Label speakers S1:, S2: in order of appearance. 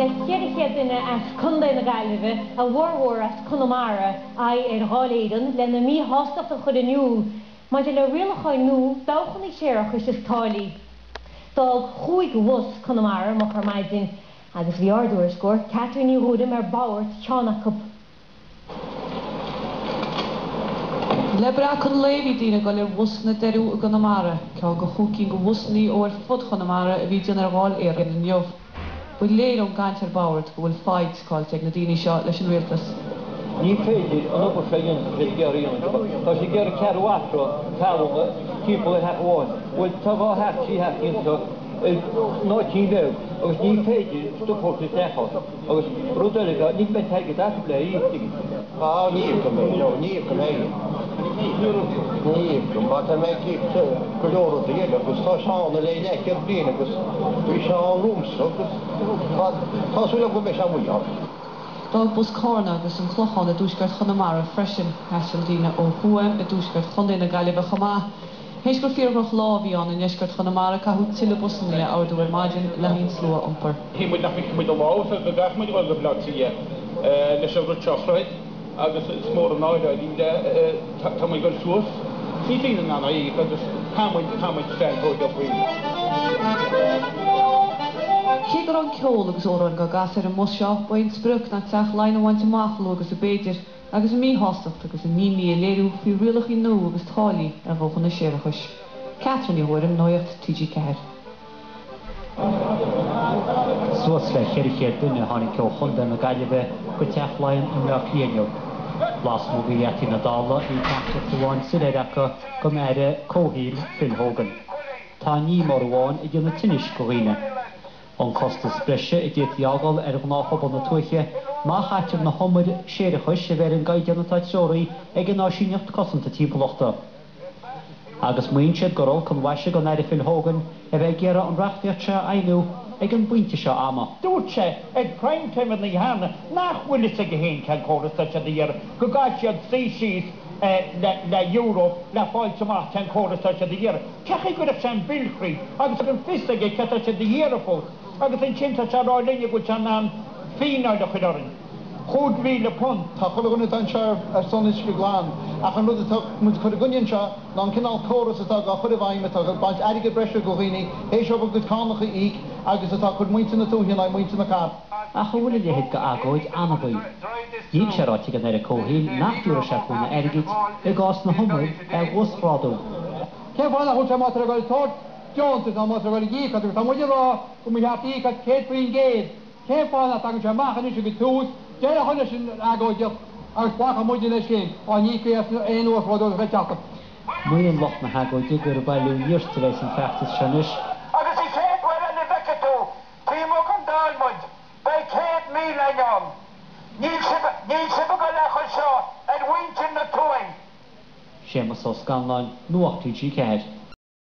S1: le cheirichéadine as cunda na Gaillimhe a bhórmhór as Connemara ar Ghaléireann le na mí hóstacht a chud aniu, má de le rialachainú dóchan í séireachas is tálaí. Dal chuig bhus Connemara mo chu maidin agus bhí ardúir scór Catherine ní Rúdam ar báirt Teanachab.
S2: Le bra chun léimhí daoine go le bhusna deirú a Connemara, ceall go chúcín go bhusnaí ó ar fud Connemara a bhí dean ar gháil éireann in neamh. Bhfuil léir ón gcaint ar báirt go bhfuil fáid cáilte ag na daoine seo leis an rialtas.
S3: Ní féidir an obair féin sé gearíon. Tá sé gear cearhátro talúna típla heachháin. Bhfuil tá bhá heach sí heach ionta 19 agus ní féidir stopórta deachá. Agus rúdalaga ní me teige das le ístigi.
S4: Ní go mé. Ní go má tá mé cíp golóra dhéile agus tá seánna le neicead bliana agus bhí se an rúmsa agus tásúla go mé se muíá.
S2: Dá bus cárna agus an chlocháin a dúsgart Connemara freisin heisiil daoine ó thuaim a dúsgart chundaí na Gaillimhe chomá. Héis gur fíorgach lábhíán in eisgart Connemara cathú tuile busan le ardú ar maidin le hín slua iompar.
S5: Hí muid nach muid a láh a bheith muid bhil go blatí leis an teachraid agus smór an náide ide tá muid go suas. Sí líon an í agus táid féiltóid a bhí.
S2: Cé gur an ceol agus óran go gas ar an mus seo bain spruch na teach lein amhaint amachú agus a béidir agus a mí hóstacht agus a míní a léirú fiú rialach í nó agus tálaí ar bhóchan na séirechais. Catherine ní Rúdam nóíocht TG Ceathair.
S6: Suas le cheirichéad duine tháinig ceol chunda na Gaillimhe go teach lein an Rathléinneog. Blasmú go dhéachtaí na dála í teachtacht amháin sileireacha go méire cóthíil Phil Hogan. Tá ní mar amháin i dtí na tuinis go riine. An costas breise i dtí teagáil ar an áfabal na tuaiche má chaitir na thomar séirechais a bheith an gaiideanna taidseoirí ag an náisiúneacht cosanta tíballachta. Agus muoin siad gorol chun bhaise go néir Phil Hogan a bheith géara an reachtaíochte ainú ag an buinte seo ama.
S7: Dúirt sé ag prime time na dhéanana nach bhfuil is a go héin ceann córas a dhéar go gaiid siad síos le Euro le fáilte amach ceann córas a dhéar. Cecha go raibh sé an bilchrí agus an fistaige ceta sé dhéar fós agus an tinta se rálinne go tean an fínáid a chudarin. Chúd míle pont.
S4: Tá chulagunna an seir ar sonis go gláán ach an rud mu chudagunn seo ná an cinál córas atá go chud bhaime tá go baint aige breise go riine hééis seo go cánacha íc agus atá chud muinte na túhin le muinte na cá.
S6: A chuhfuil lehéad go agóid anabhaid. Díag sé ráte gan ar a cóhíil nachúra se chuna airgid i gás na thomar ag bhusráú.
S7: Cé bháinna chuil sé mátar a gáil tát Johnta tá mátar a gáil díí tá muidir rá go mu heapí a cétrín géad. Cé bháinna tá sé machchan is go túús déir a chuine sin agóideach agus bacha muidir lei sin á ní féas éonúir fáú a bheitteachcha.
S6: Muon loch na hagóide gur bailú níorsta leis an feachtas senis.
S7: Agus i chéad bhfuil an bhecatú, tímo an dáilmuid, bei 100,000 leán. Níl sibh go lechail seo ar bhaintin na túin.
S6: Séamas ó Scanláin, nuachtaí TG Ceathair.